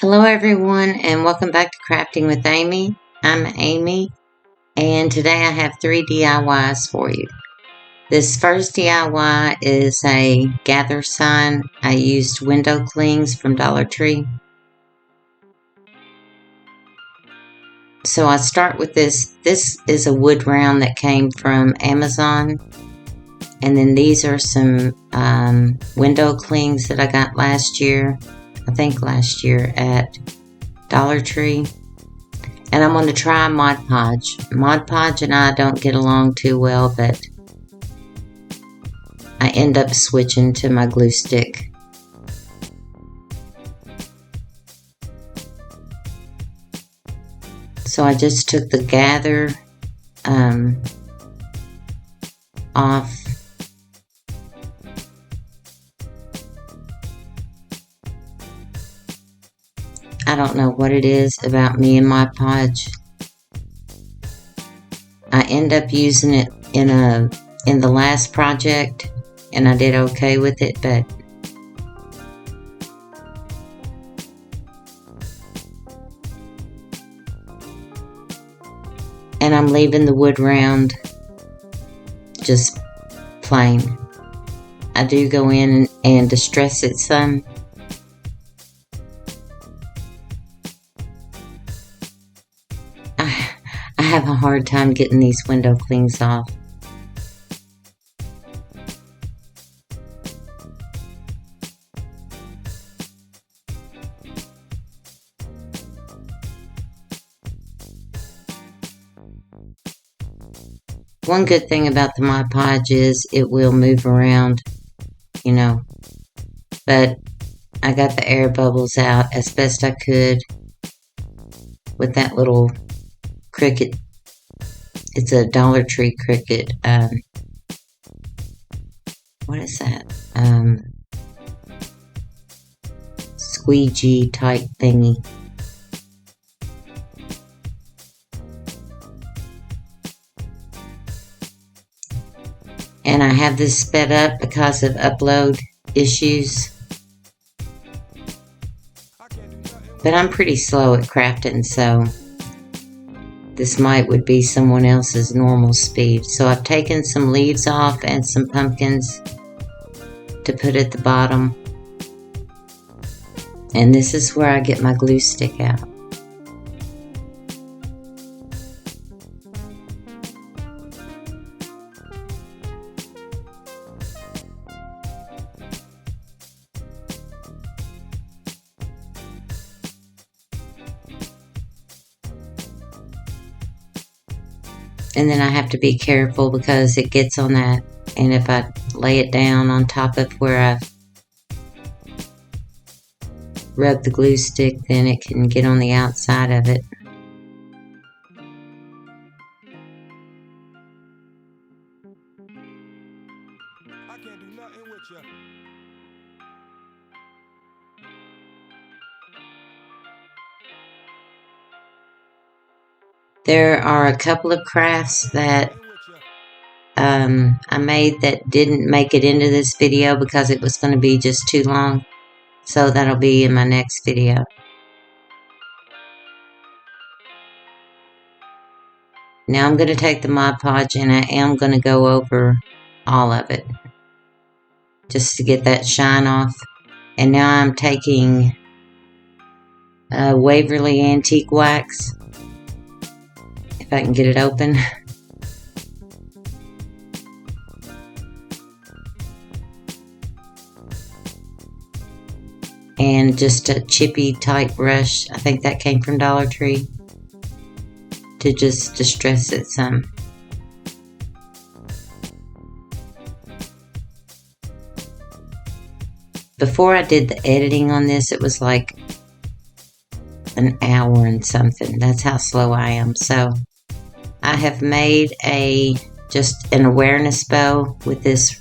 Hello everyone and welcome back to Crafting with Amy. I'm Amy and today I have 3 DIYs for you. This first DIY is a gather sign. I used window clings from Dollar Tree. So I start with this. This is a wood round that came from Amazon. And then these are some window clings that I got last year. I think last year at Dollar Tree. And I'm going to try Mod Podge. Mod Podge and I don't get along too well, but I end up switching to my glue stick. So I just took the gather off. I don't know what it is about me and my podge. I end up using it in the last project and I did okay with it, but and I'm leaving the wood round just plain. I do go in and distress it some. I have a hard time getting these window clings off. One good thing about the Mod Podge is it will move around, you know, but I got the air bubbles out as best I could with that little Cricut. It's a Dollar Tree Cricut. What is that? Squeegee type thingy. And I have this sped up because of upload issues. But I'm pretty slow at crafting, so this would be someone else's normal speed. So I've taken some leaves off and some pumpkins to put at the bottom. And this is where I get my glue stick out. And then I have to be careful because it gets on that, and if I lay it down on top of where I've rubbed the glue stick, then it can get on the outside of it. I can't do nothing with you. There are a couple of crafts that I made that didn't make it into this video because it was going to be just too long. So that'll be in my next video. Now I'm going to take the Mod Podge and I am going to go over all of it just to get that shine off. And now I'm taking Waverly Antique Wax. If I can get it open. And just a chippy type brush. I think that came from Dollar Tree. To just distress it some. Before I did the editing on this, it was like an hour and something. That's how slow I am. So I have made just an awareness bow with this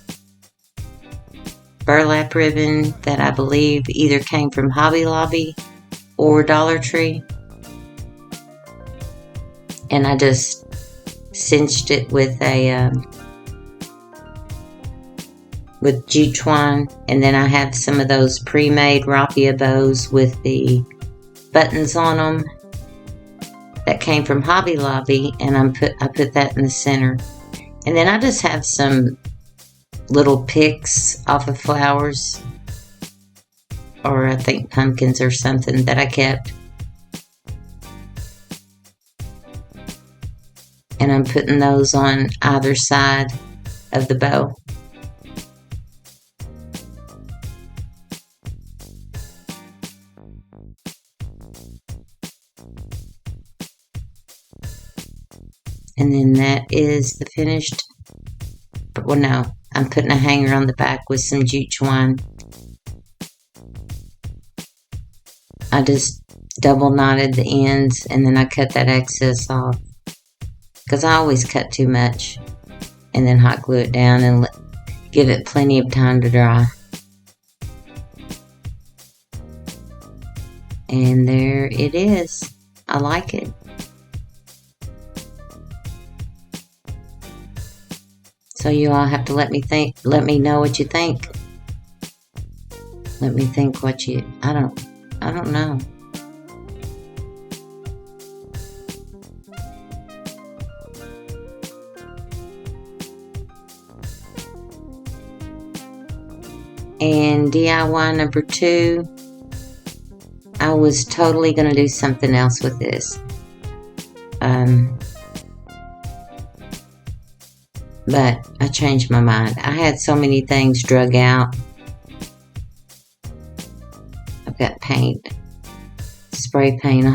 burlap ribbon that I believe either came from Hobby Lobby or Dollar Tree. And I just cinched it with with jute twine, and then I have some of those pre-made raffia bows with the buttons on them that came from Hobby Lobby, and I put that in the center. And then I just have some little picks off of flowers, or I think pumpkins or something that I kept. And I'm putting those on either side of the bow. And then that is the finished, well no, I'm putting a hanger on the back with some jute twine. I just double knotted the ends, and then I cut that excess off, because I always cut too much, and then hot glue it down and give it plenty of time to dry. And there it is. I like it. So you all have to let me know what you think. Let me think what you, I don't know. And DIY number 2, I was totally going to do something else with this. But I changed my mind. I had so many things drug out. I've got paint, spray paint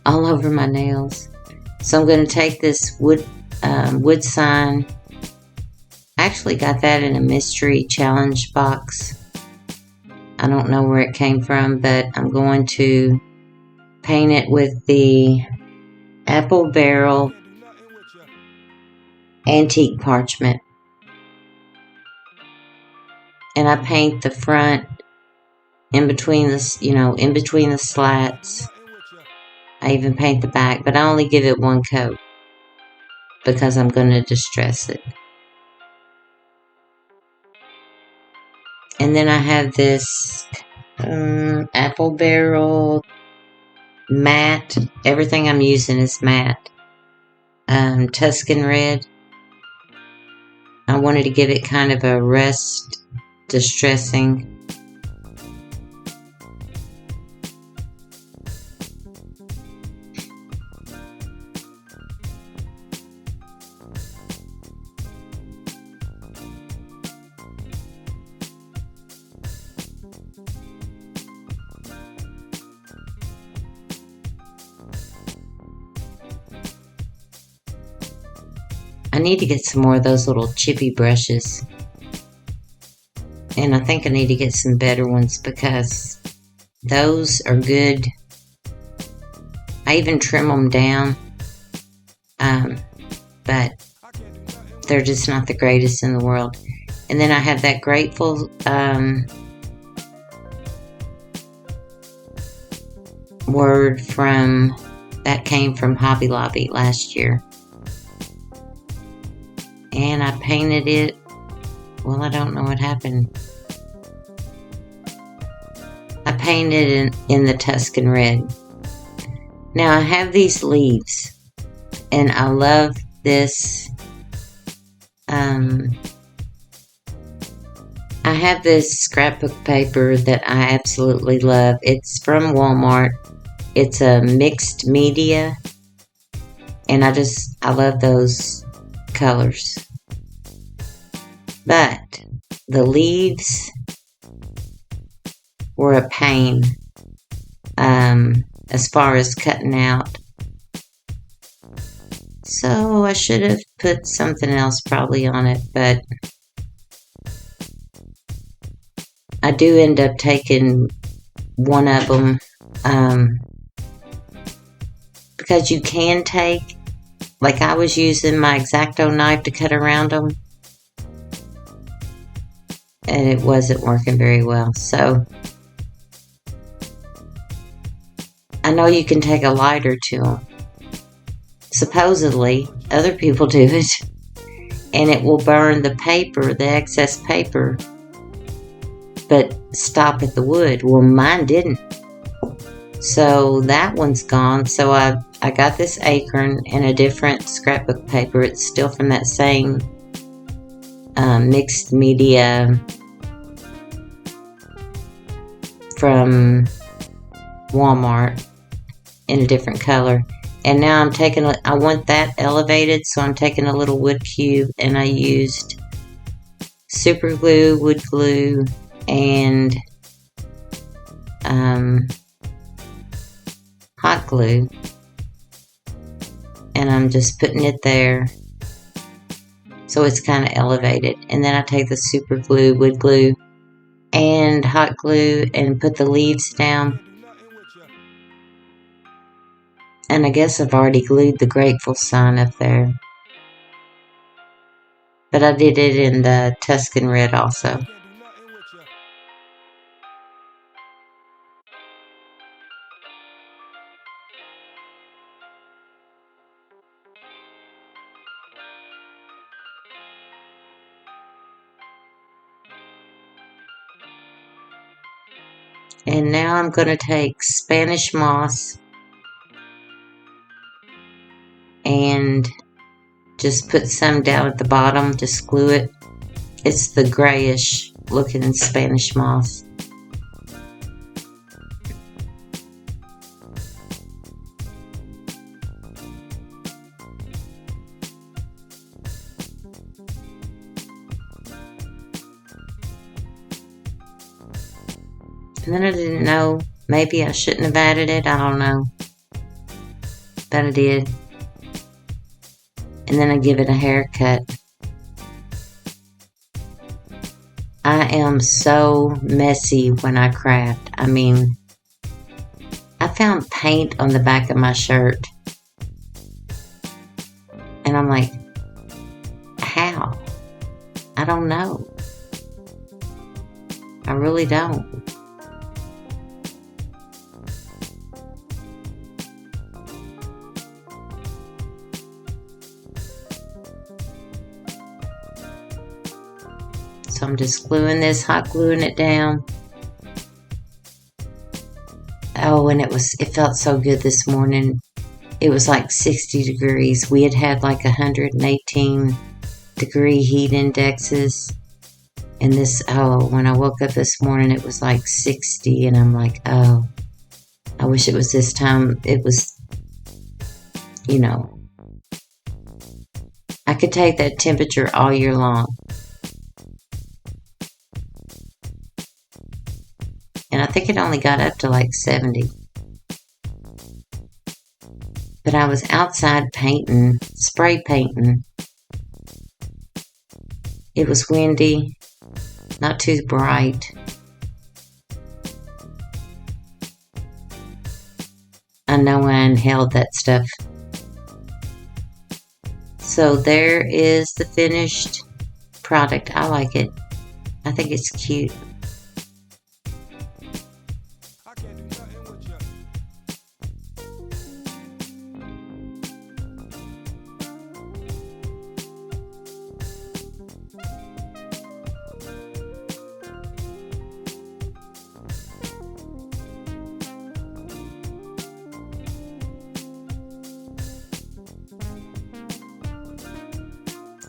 all over my nails. So I'm going to take this wood sign. I actually got that in a mystery challenge box. I don't know where it came from, but I'm going to paint it with the apple barrel antique parchment. And I paint the front in between the, in between the slats. I even paint the back, but I only give it one coat because I'm going to distress it. And then I have this apple barrel matte. Everything I'm using is matte. Tuscan Red. I wanted to give it kind of a rust distressing. I need to get some more of those little chippy brushes. And I think I need to get some better ones because those are good. I even trim them down. But they're just not the greatest in the world. And then I have that grateful word that came from Hobby Lobby last year. And I painted it. Well, I don't know what happened. I painted it in the Tuscan Red. Now I have these leaves, and I love this. I have this scrapbook paper that I absolutely love. It's from Wal Mart. It's a mixed media, and I love those colors. But the leaves were a pain as far as cutting out. So I should have put something else probably on it, but I do end up taking one of them because you can take, like I was using my Exacto knife to cut around them, and it wasn't working very well. So I know you can take a lighter to them. Supposedly, other people do it, and it will burn the paper, the excess paper, but stop at the wood. Well, mine didn't. So that one's gone. So I got this Acorn in a different scrapbook paper. It's still from that same mixed media from Wal Mart in a different color. And now I'm taking, I want that elevated, so I'm taking a little wood cube, and I used super glue, wood glue, and hot glue, and I'm just putting it there so it's kind of elevated. And then I take the super glue, wood glue, and hot glue and put the leaves down. And I guess I've already glued the grateful sign up there, but I did it in the Tuscan Red also. And now I'm going to take Spanish moss and just put some down at the bottom, just glue it. It's the grayish looking Spanish moss. And then I didn't know, maybe I shouldn't have added it, I don't know. But I did. And then I give it a haircut. I am so messy when I craft. I mean, I found paint on the back of my shirt. And I'm like, how? I don't know. I really don't. So I'm just gluing this, hot gluing it down. Oh, and it felt so good this morning. It was like 60 degrees. We had like 118 degree heat indexes. And when I woke up this morning, it was like 60. And I'm like, oh, I wish it was this time. It was, I could take that temperature all year long. And I think it only got up to like 70. But I was outside painting, spray painting. It was windy, not too bright. I know I inhaled that stuff. So there is the finished product. I like it. I think it's cute.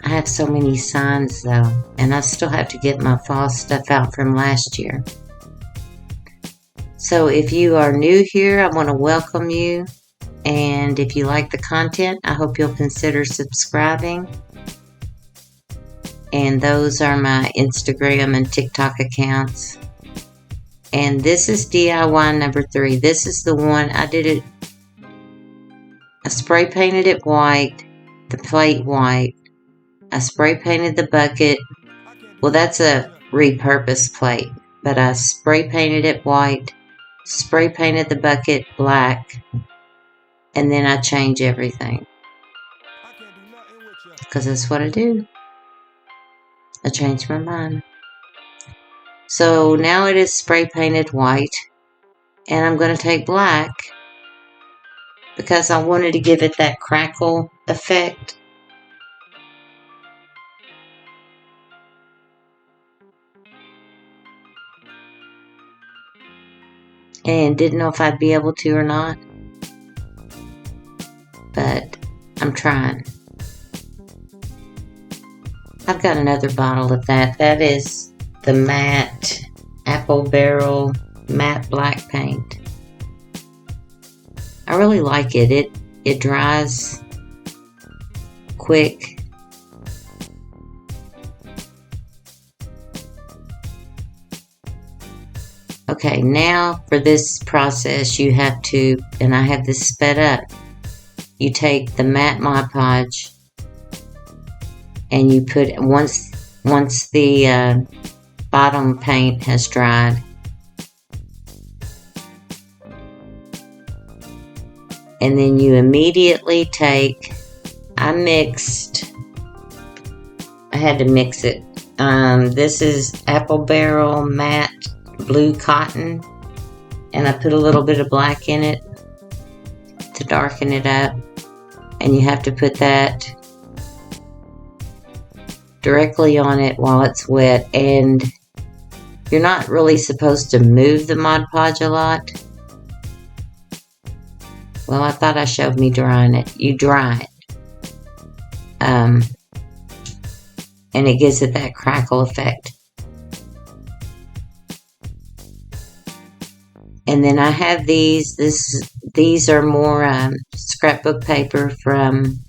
I have so many signs though, and I still have to get my fall stuff out from last year. So if you are new here, I want to welcome you. And if you like the content, I hope you'll consider subscribing. And those are my Instagram and TikTok accounts. And this is DIY number 3. This is the one I did it. I spray painted it white, the plate white. I spray painted the bucket. Well, that's a repurposed plate, but I spray painted it white, spray painted the bucket black, and then I change everything. Because that's what I do. I change my mind. So now it is spray painted white, and I'm going to take black because I wanted to give it that crackle effect. and didn't know if I'd be able to or not, but I'm trying. I've got another bottle of that. That is the matte apple barrel matte black paint. I really like it. It dries quick. Okay, now for this process you have to, and I have this sped up, you take the matte Mod Podge and you put, once the bottom paint has dried, and then you immediately take, I had to mix it. This is apple barrel matte blue cotton, and I put a little bit of black in it to darken it up, and you have to put that directly on it while it's wet, and you're not really supposed to move the Mod Podge a lot. Well, I thought I showed me drying it. You dry it. And it gives it that crackle effect. And then I have these. These are more scrapbook paper from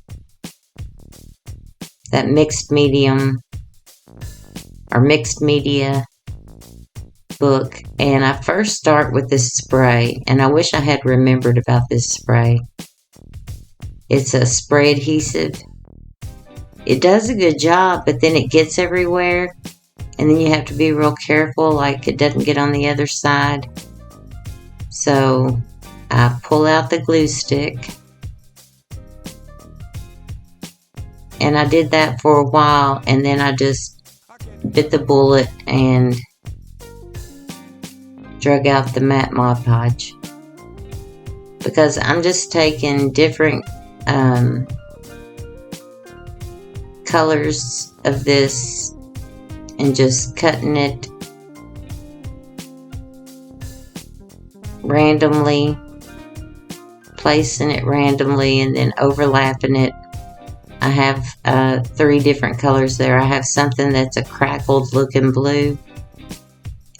that mixed medium or mixed media book. And I first start with this spray, and I wish I had remembered about this spray. It's a spray adhesive. It does a good job, but then it gets everywhere, and then you have to be real careful, like it doesn't get on the other side. So I pull out the glue stick, and I did that for a while, and then I just bit the bullet and drug out the matte Mod Podge, because I'm just taking different colors of this and just cutting it randomly, placing it randomly, and then overlapping it. I have 3 different colors there. I have something that's a crackled looking blue,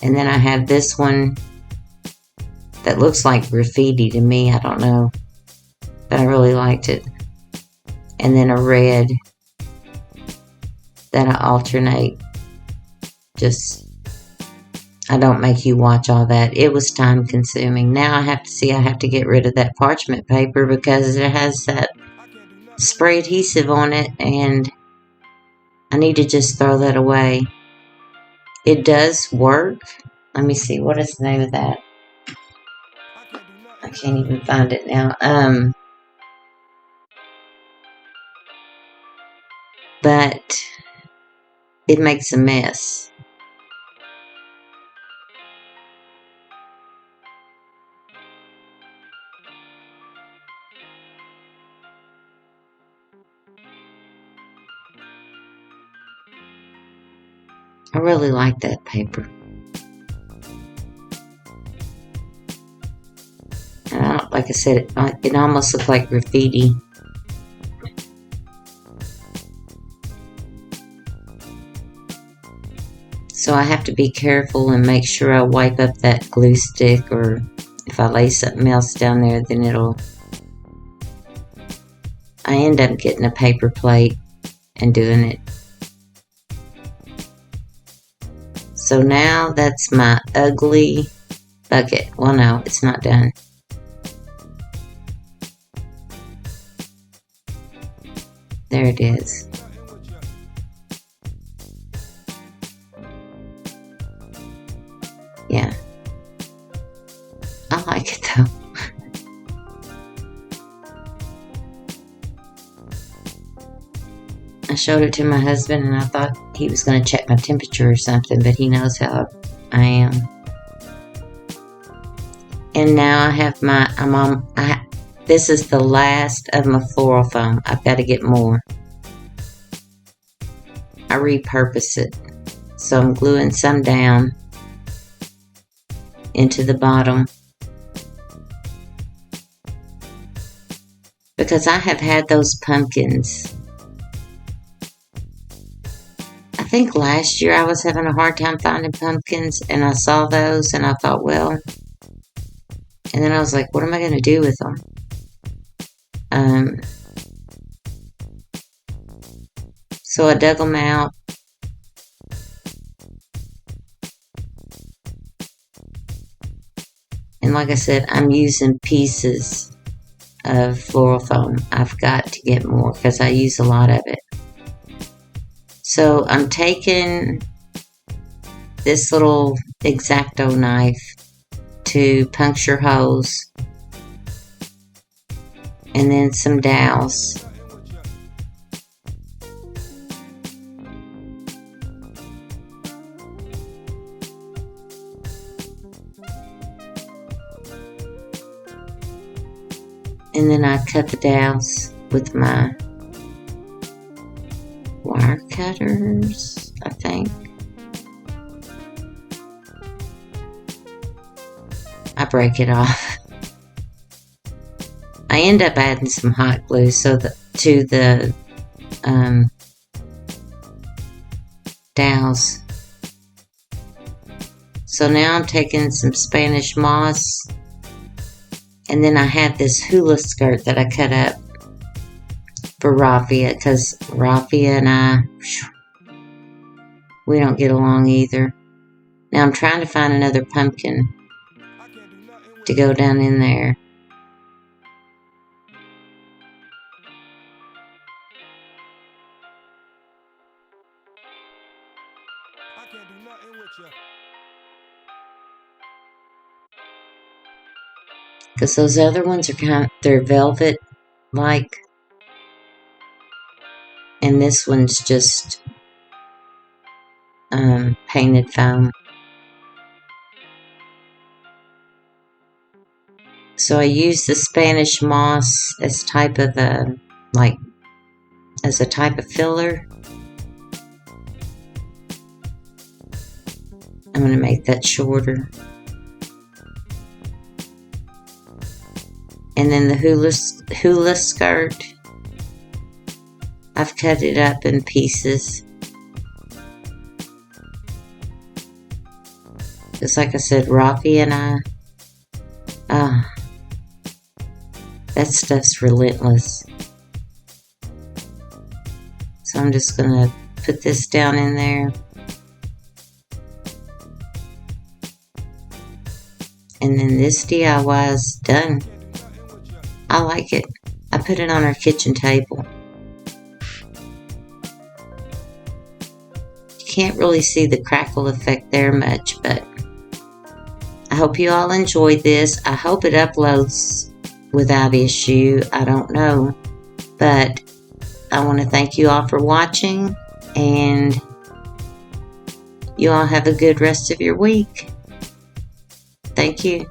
and then I have this one that looks like graffiti to me. I don't know, but I really liked it. And then a red that I alternate. Just, I don't make you watch all that. It was time consuming. Now I have to get rid of that parchment paper because it has that spray adhesive on it, and I need to just throw that away. It does work. Let me see, what is the name of that? I can't even find it now. But it makes a mess. I really like that paper. And like I said, it almost looked like graffiti. So I have to be careful and make sure I wipe up that glue stick, or if I lay something else down there, then I end up getting a paper plate and doing it. So now that's my ugly bucket. Well, no, it's not done. There it is. Yeah. I like it though. I showed it to my husband, and I thought he was going to check my temperature or something, but he knows how I am. And now I have this is the last of my floral foam. I've got to get more. I repurpose it. So I'm gluing some down into the bottom, because I have had those pumpkins. I think last year I was having a hard time finding pumpkins, and I saw those and I thought, well, and then I was like, what am I going to do with them? So I dug them out. And like I said, I'm using pieces of floral foam. I've got to get more because I use a lot of it. So I'm taking this little Exacto knife to puncture holes, and then some dowels. And then I cut the dowels with my wire cutters, I think. I break it off. I end up adding some hot glue to the dowels. So now I'm taking some Spanish moss, and then I have this hula skirt that I cut up for Raffia, because Raffia and I, we don't get along either. Now I'm trying to find another pumpkin to go down in there. Because those other ones are they're velvet like, and this one's just painted foam. So I use the Spanish moss as type of as a type of filler. I'm going to make that shorter. And then the hula skirt, I've cut it up in pieces. Just like I said, Rafi and I, that stuff's relentless. So I'm just going to put this down in there. And then this DIY is done. I like it. I put it on our kitchen table. You can't really see the crackle effect there much, but I hope you all enjoyed this. I hope it uploads without issue. I don't know. But I want to thank you all for watching, and you all have a good rest of your week. Thank you.